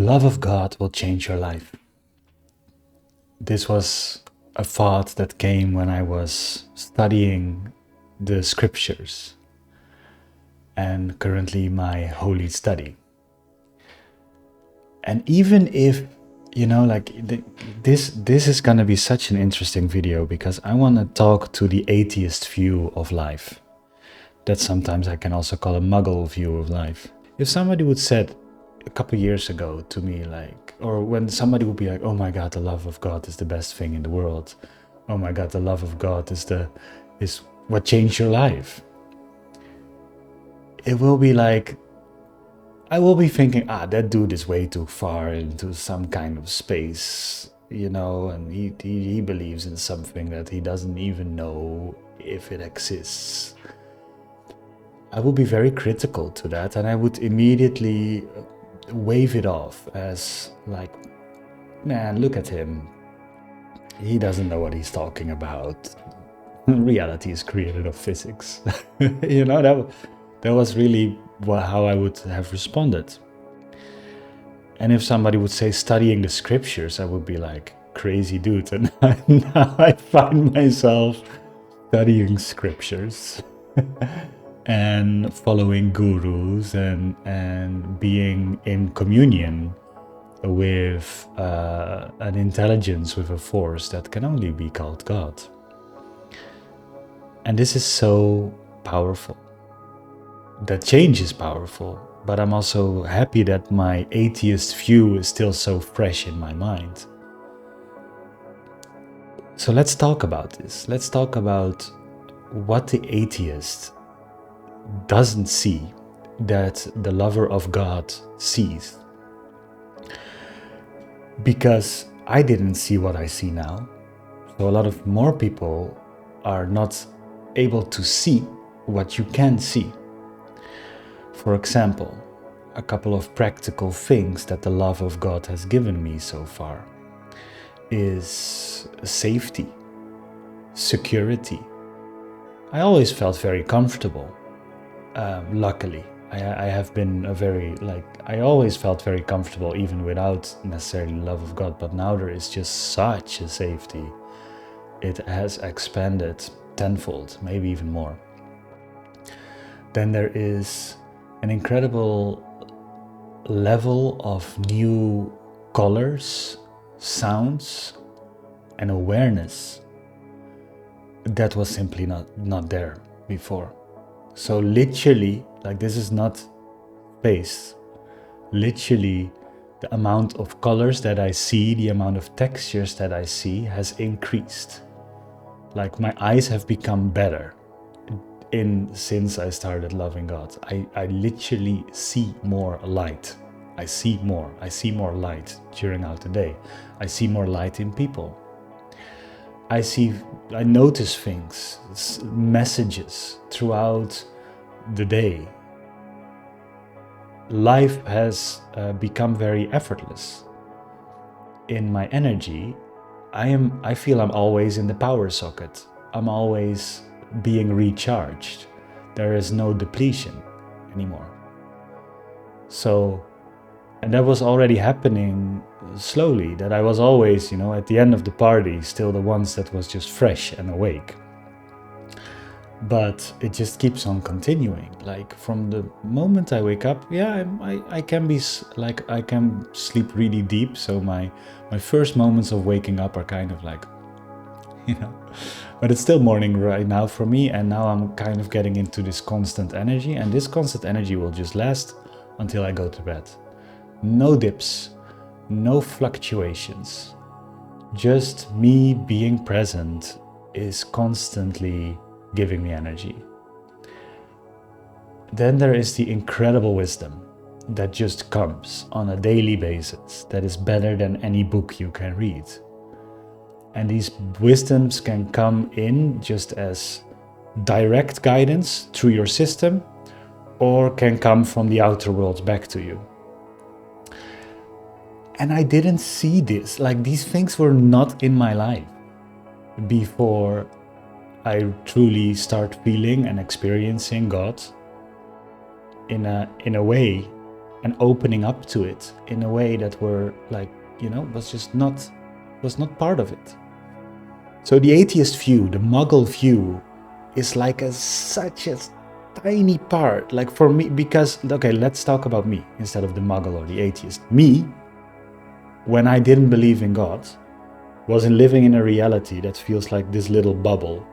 love of God will change your life. This was a thought that came when I was studying the scriptures and currently my holy study. And even if, this is going to be such an interesting video because I want to talk to the atheist view of life. That sometimes I can also call a muggle view of life. If somebody would said a couple years ago to me, or when somebody would be like, oh my God, the love of God is the best thing in the world. Oh my God, the love of God is what changed your life. It will be like, I will be thinking, that dude is way too far into some kind of space, and he believes in something that he doesn't even know if it exists. I would be very critical to that, and I would immediately wave it off as like, man, look at him. He doesn't know what he's talking about. Reality is created of physics. That was really how I would have responded. And if somebody would say studying the scriptures, I would be like, crazy dude. And now I find myself studying scriptures and following gurus and being in communion with an intelligence, with a force that can only be called God. And this is so powerful. That change is powerful, but I'm also happy that my atheist view is still so fresh in my mind. So let's talk about this. Let's talk about what the atheist doesn't see that the lover of God sees. Because I didn't see what I see now. So a lot of more people are not able to see what you can see. For example, a couple of practical things that the love of God has given me so far is safety, security. I always felt very comfortable, luckily. I have been I always felt very comfortable even without necessarily the love of God, but now there is just such a safety. It has expanded tenfold, maybe even more. Then there is an incredible level of new colors, sounds, and awareness that was simply not there before. So literally, this is not space. Literally, the amount of colors that I see, the amount of textures that I see has increased. My eyes have become better since I started loving God. I literally see more light. I see more light during the day. I see more light in people. I notice things, messages throughout the day. Life has become very effortless. In my energy, I feel I'm always in the power socket. I'm always being recharged. There is no depletion anymore. So, and that was already happening slowly, that I was always, at the end of the party, still the ones that was just fresh and awake. But it just keeps on continuing. From the moment I wake up, I can be I can sleep really deep. So my first moments of waking up are kind of but it's still morning right now for me, and now I'm kind of getting into this constant energy, and this constant energy will just last until I go to bed. No dips, no fluctuations. Just me being present is constantly giving me energy. Then there is the incredible wisdom that just comes on a daily basis, that is better than any book you can read. And these wisdoms can come in just as direct guidance through your system, or can come from the outer world back to you. And I didn't see this. These things were not in my life before I truly start feeling and experiencing God in a way and opening up to it in a way that were like, was not part of it. So the atheist view, the muggle view, is like such a tiny part. Like for me, because, okay, let's talk about me instead of the muggle or the atheist. Me, when I didn't believe in God, wasn't living in a reality that feels like this little bubble.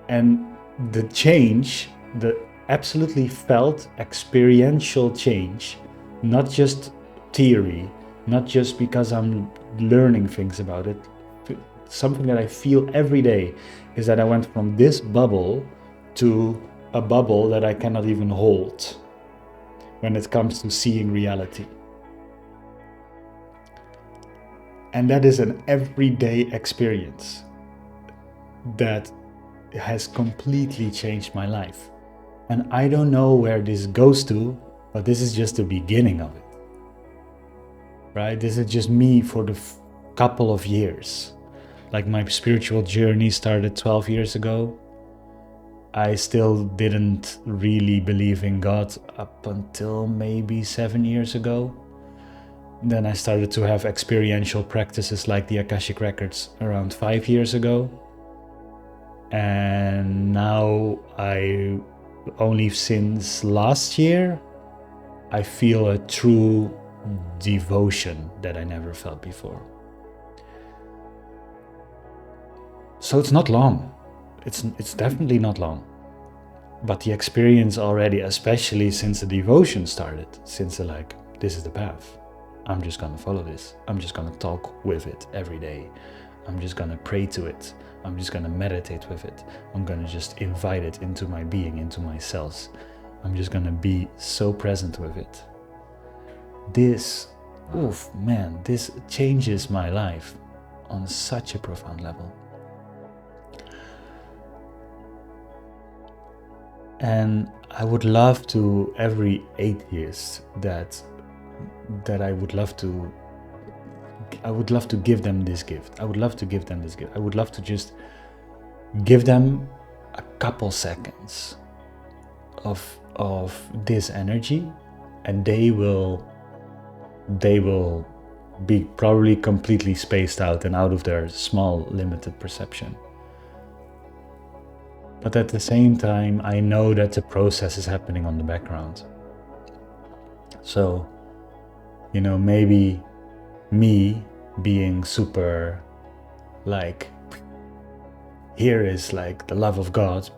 And the change, the absolutely felt experiential change, not just theory, not just because I'm learning things about it, something that I feel every day is that I went from this bubble to a bubble that I cannot even hold when it comes to seeing reality. And that is an everyday experience that has completely changed my life. And I don't know where this goes to, but this is just the beginning of it. Right? This is just me for the couple of years. Like my spiritual journey started 12 years ago. I still didn't really believe in God up until maybe 7 years ago. Then I started to have experiential practices like the akashic records around 5 years ago. And now I only since last year I feel a true devotion that I never felt before. So it's not long. It's definitely not long. But the experience already, especially since the devotion started, since this is the path. I'm just gonna follow this. I'm just gonna talk with it every day. I'm just gonna pray to it. I'm just gonna meditate with it. I'm gonna just invite it into my being, into my cells. I'm just gonna be so present with it. This changes my life on such a profound level. And I would love to, every atheist that I would love to give them this gift. I would love to give them this gift. I would love to just give them a couple seconds of this energy, and they will be probably completely spaced out and out of their small limited perception. But at the same time, I know that the process is happening on the background. So, maybe me being super here is like the love of God,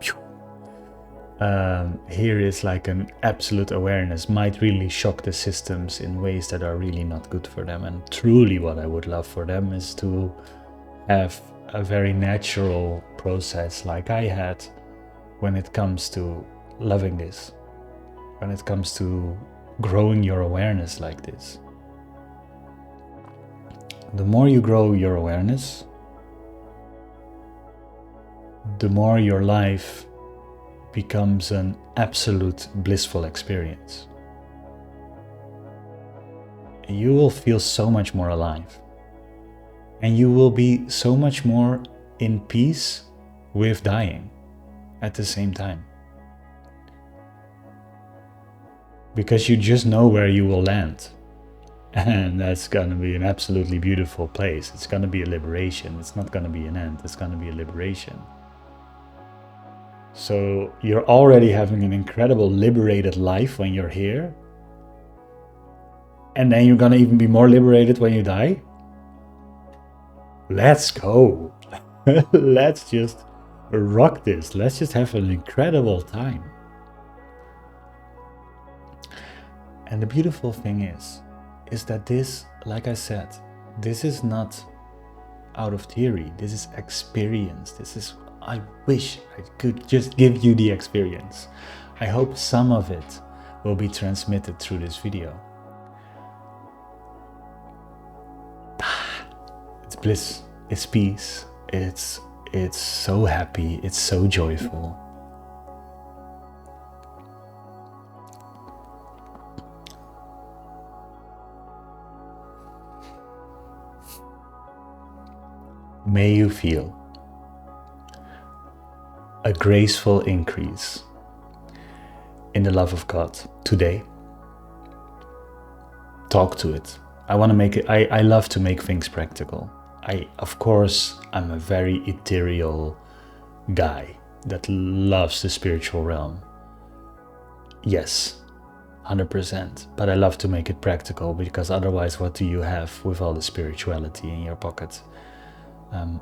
here is like an absolute awareness, might really shock the systems in ways that are really not good for them. And truly what I would love for them is to have a very natural process like I had when it comes to loving this, when it comes to growing your awareness like this. The more you grow your awareness, the more your life becomes an absolute blissful experience. You will feel so much more alive. And you will be so much more in peace with dying at the same time. Because you just know where you will land. And that's gonna be an absolutely beautiful place. It's gonna be a liberation. It's not gonna be an end. It's gonna be a liberation. So you're already having an incredible liberated life when you're here. And then you're gonna even be more liberated when you die. Let's go. Let's just rock this. Let's just have an incredible time. And the beautiful thing is that this, like I said, this is not out of theory. This is experience. I wish I could just give you the experience. I hope some of it will be transmitted through this video. It's bliss, it's peace, it's so happy, it's so joyful. May you feel a graceful increase in the love of God today talk to it. I want to make it, I love to make things practical. Of course, I'm a very ethereal guy that loves the spiritual realm. Yes, 100%. But I love to make it practical, because otherwise what do you have with all the spirituality in your pocket?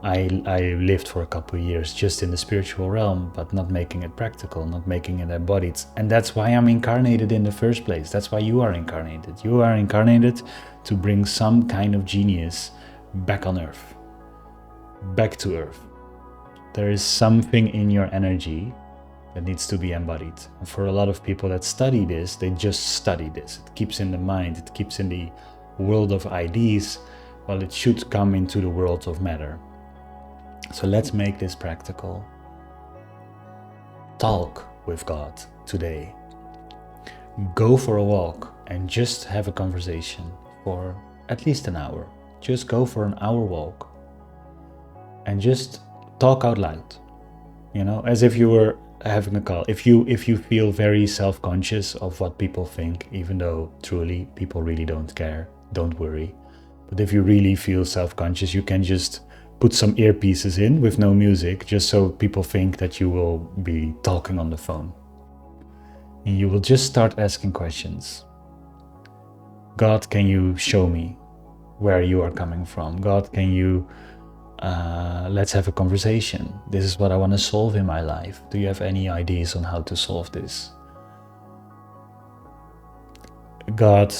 I lived for a couple of years just in the spiritual realm, but not making it practical, not making it embodied. And that's why I'm incarnated in the first place. That's why you are incarnated. You are incarnated to bring some kind of genius back on Earth, back to Earth. There is something in your energy that needs to be embodied. And for a lot of people that study this, they just study this. It keeps in the mind, it keeps in the world of ideas, while it should come into the world of matter. So let's make this practical. Talk with God today. Go for a walk and just have a conversation for at least an hour. Just go for an hour walk and just talk out loud, as if you were having a call. If you feel very self-conscious of what people think, even though truly people really don't care, don't worry. But if you really feel self-conscious, you can just put some earpieces in with no music, just so people think that you will be talking on the phone. And you will just start asking questions. God, can you show me where you are coming from? God, can you, let's have a conversation. This is what I want to solve in my life. Do you have any ideas on how to solve this? God,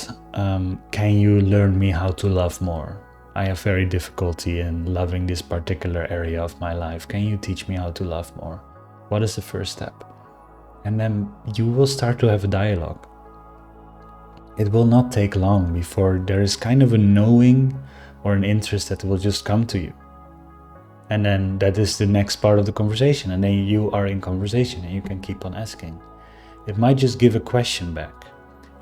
can you learn me how to love more? I have very difficulty in loving this particular area of my life. Can you teach me how to love more? What is the first step? And then you will start to have a dialogue. It will not take long before there is kind of a knowing or an interest that will just come to you. And then that is the next part of the conversation. And then you are in conversation and you can keep on asking. It might just give a question back.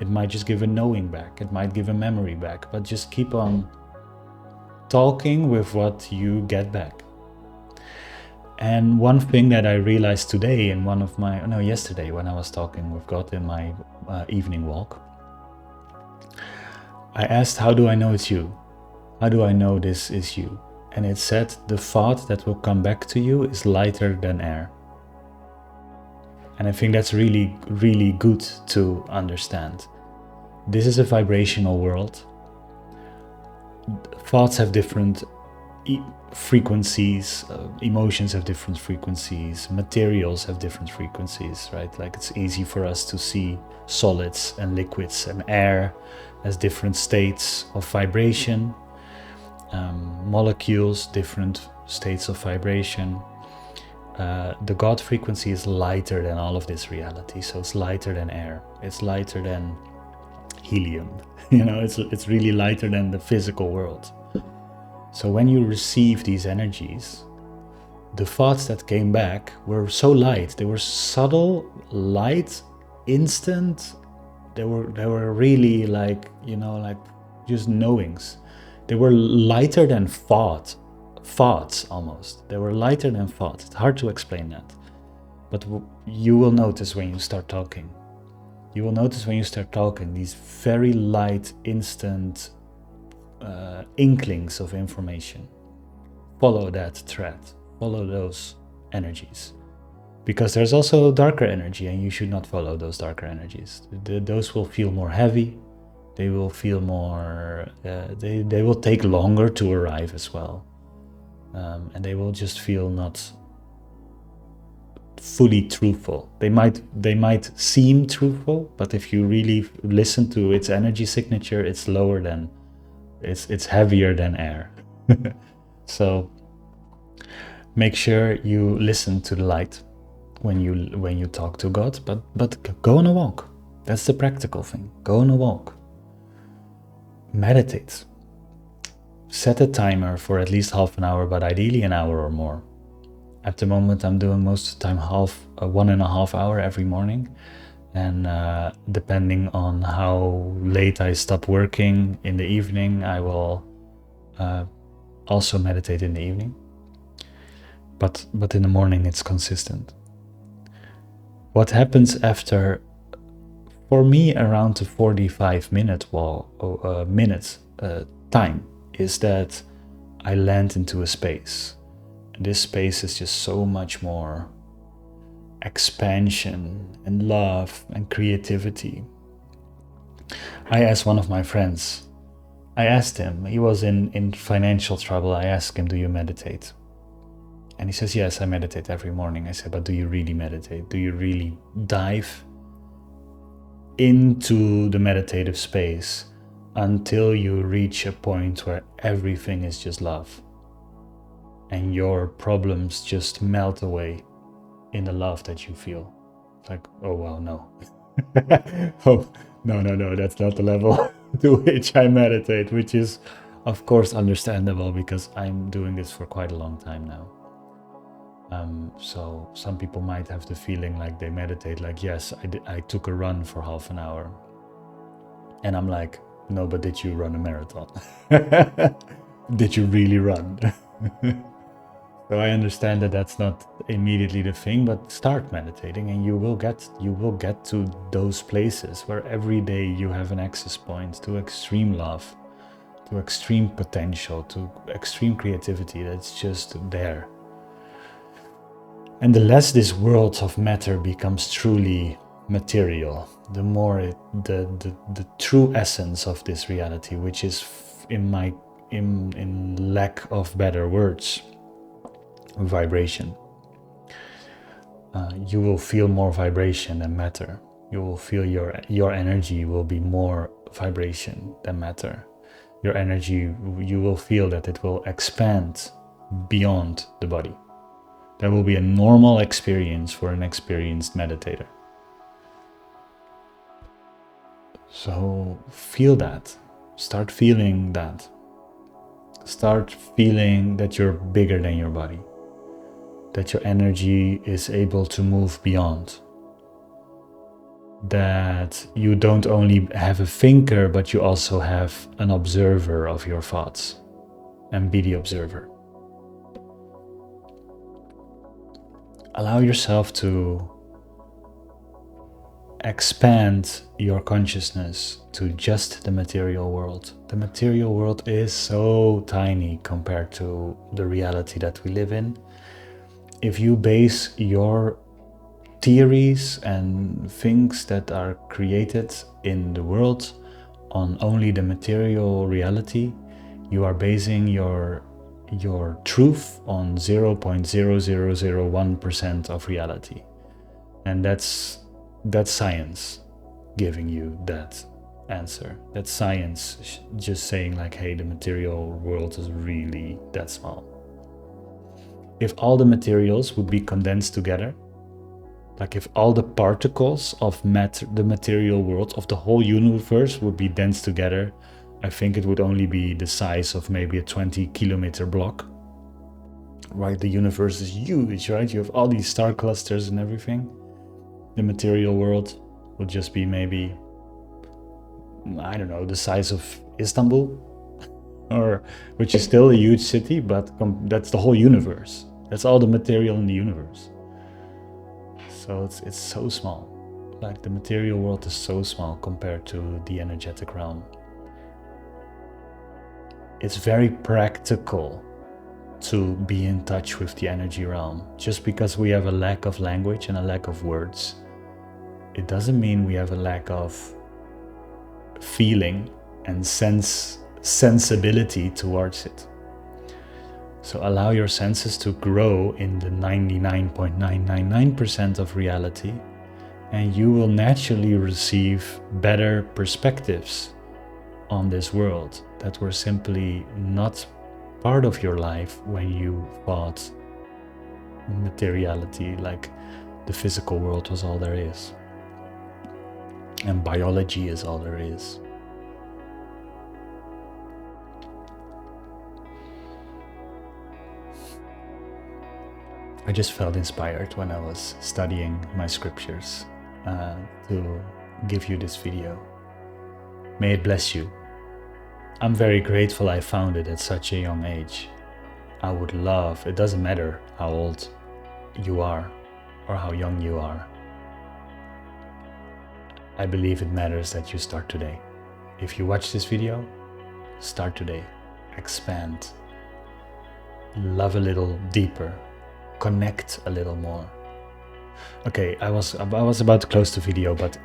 It might just give a knowing back. It might give a memory back. But just keep on talking with what you get back. And one thing that I realized today in yesterday when I was talking with God in my evening walk, I asked, how do I know it's you? How do I know this is you? And it said, the thought that will come back to you is lighter than air. And I think that's really, really good to understand. This is a vibrational world. Thoughts have different frequencies, emotions have different frequencies, materials have different frequencies, right? Like it's easy for us to see solids and liquids, and air has different states of vibration, molecules, different states of vibration. The God frequency is lighter than all of this reality, so it's lighter than air, it's lighter than helium, it's really lighter than the physical world. So when you receive these energies, the thoughts that came back were so light. They were subtle, light, instant. They were really like just knowings. They were lighter than thoughts almost. They were lighter than thought. It's hard to explain that. But you will notice when you start talking. You will notice when you start talking these very light, instant inklings of information. Follow that thread. Follow those energies. Because there's also darker energy, and you should not follow those darker energies. Those will feel more heavy. They will feel more... they will take longer to arrive as well. And they will just feel not fully truthful. They might seem truthful, but if you really listen to its energy signature, it's lower than... It's heavier than air. So make sure you listen to the light when you talk to God, but go on a walk. That's the practical thing. Go on a walk. Meditate. Set a timer for at least half an hour, but ideally an hour or more. At the moment, I'm doing most of the time 1.5 hours every morning. And depending on how late I stop working in the evening, I will also meditate in the evening. But in the morning, it's consistent. What happens after For me, around the 45-minute time is that I land into a space. And this space is just so much more expansion and love and creativity. I asked one of my friends, I asked him, he was in financial trouble. I asked him, do you meditate? And he says, yes, I meditate every morning. I said, but do you really meditate? Do you really dive into the meditative space until you reach a point where everything is just love and your problems just melt away in the love that you feel? It's like, oh, well, no. Oh, no, that's not the level to which I meditate, which is, of course, understandable because I'm doing this for quite a long time now. So some people might have the feeling like they meditate, like, yes, I took a run for half an hour. And I'm like, no, but did you run a marathon? Did you really run? So I understand that that's not immediately the thing, but start meditating and you will get to those places where every day you have an access point to extreme love, to extreme potential, to extreme creativity that's just there. And the less this world of matter becomes truly material, the more the true essence of this reality, which is in lack of better words, vibration. You will feel more vibration than matter. You will feel your energy will be more vibration than matter. Your energy, you will feel that it will expand beyond the body. That will be a normal experience for an experienced meditator. So feel that. Start feeling that. Start feeling that you're bigger than your body. That your energy is able to move beyond. That you don't only have a thinker, but you also have an observer of your thoughts. And be the observer. Allow yourself to expand your consciousness to just the material world. The material world is so tiny compared to the reality that we live in. If you base your theories and things that are created in the world on only the material reality, you are basing your truth on 0.0001% of reality. And that's science giving you that answer. That's science just saying like, hey, the material world is really that small. If all the materials would be condensed together, like if all the particles of the material world of the whole universe would be dense together, I think it would only be the size of maybe a 20-kilometer block. Right? The universe is huge, right? You have all these star clusters and everything. The material world would just be maybe, I don't know, the size of Istanbul, or which is still a huge city, but that's the whole universe. That's all the material in the universe. So it's so small. Like the material world is so small compared to the energetic realm. It's very practical to be in touch with the energy realm. Just because we have a lack of language and a lack of words, it doesn't mean we have a lack of feeling and sensibility towards it. So allow your senses to grow in the 99.999% of reality, and you will naturally receive better perspectives on this world that were simply not part of your life when you thought materiality, like the physical world was all there is. And biology is all there is. I just felt inspired when I was studying my scriptures to give you this video. May it bless you. I'm very grateful I found it at such a young age. I would love, it doesn't matter how old you are or how young you are. I believe it matters that you start today. If you watch this video, start today. Expand. Love a little deeper. Connect a little more. Okay, I was about to close the video, but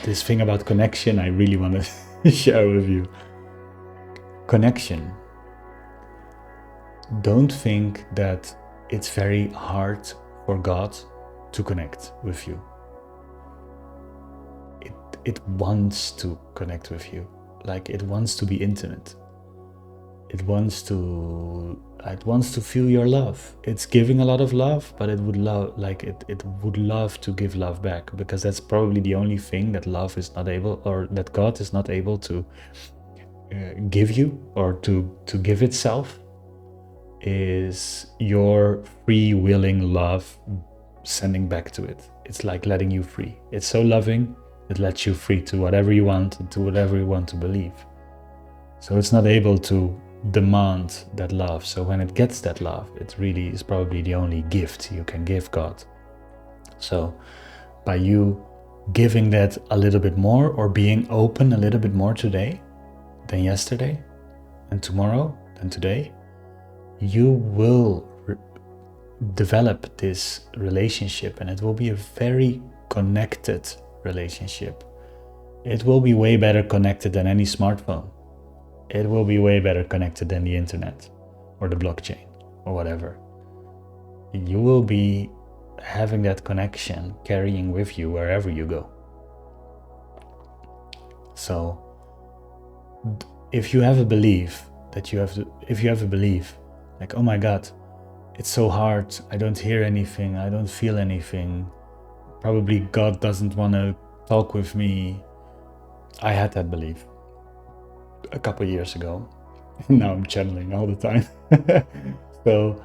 this thing about connection I really want to share with you. Connection. Don't think that it's very hard for God to connect with you. It wants to connect with you. Like, it wants to be intimate. It wants to feel your love. It's giving a lot of love, but it would love to give love back, because that's probably the only thing that love is not able, or that God is not able to give you, or to give itself, is your free willing love sending back to it. It's like letting you free. It's so loving, it lets you free to whatever you want and to whatever you want to believe. So it's not able to demand that love. So when it gets that love, it really is probably the only gift you can give God. So by you giving that a little bit more, or being open a little bit more today than yesterday, and tomorrow than today, you will develop this relationship, and it will be a very connected relationship. It will be way better connected than any smartphone. It will be way better connected than the internet or the blockchain or whatever. You will be having that connection carrying with you wherever you go. So if you have a belief like, oh my God, it's so hard, I don't hear anything, I don't feel anything, probably God doesn't want to talk with me. I had that belief a couple years ago. Now I'm channeling all the time. So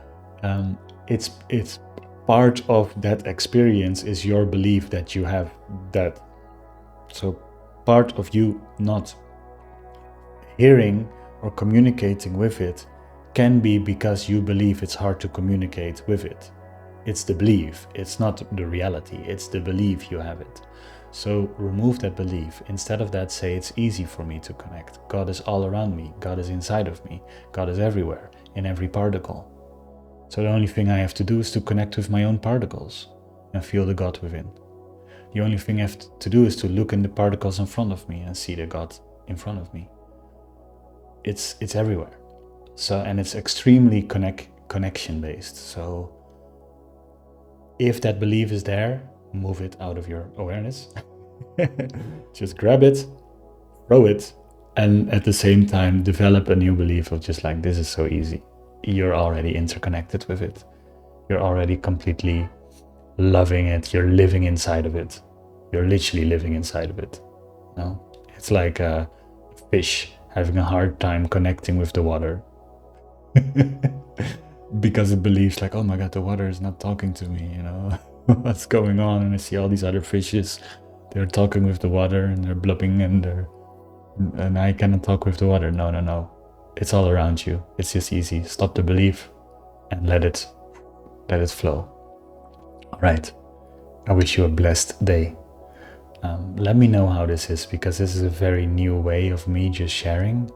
it's part of that experience is your belief that you have that. So part of you not hearing or communicating with it can be because you believe it's hard to communicate with it. It's the belief, it's not the reality, it's the belief you have it. So remove that belief. Instead of that, say it's easy for me to connect. God is all around me, God is inside of me, God is everywhere, in every particle. So the only thing I have to do is to connect with my own particles and feel the God within. The only thing I have to do is to look in the particles in front of me and see the God in front of me. It's everywhere. So, and it's extremely connection based. So if that belief is there, move it out of your awareness. Just grab it, throw it, and at the same time develop a new belief of just like, this is so easy. You're already interconnected with it. You're already completely loving it. You're living inside of it. You're literally living inside of it. No? It's like a fish having a hard time connecting with the water. Because it believes like, oh my God, the water is not talking to me, you know. What's going on? And I see all these other fishes, they're talking with the water and they're blubbing and I cannot talk with the water. No. It's all around you. It's just easy. Stop the belief and let it flow. All right. I wish you a blessed day. Let me know how this is, because this is a very new way of me just sharing.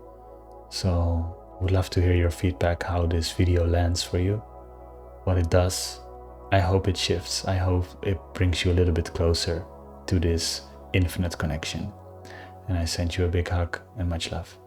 So I would love to hear your feedback, how this video lands for you, what it does. I hope it shifts. I hope it brings you a little bit closer to this infinite connection. And I send you a big hug and much love.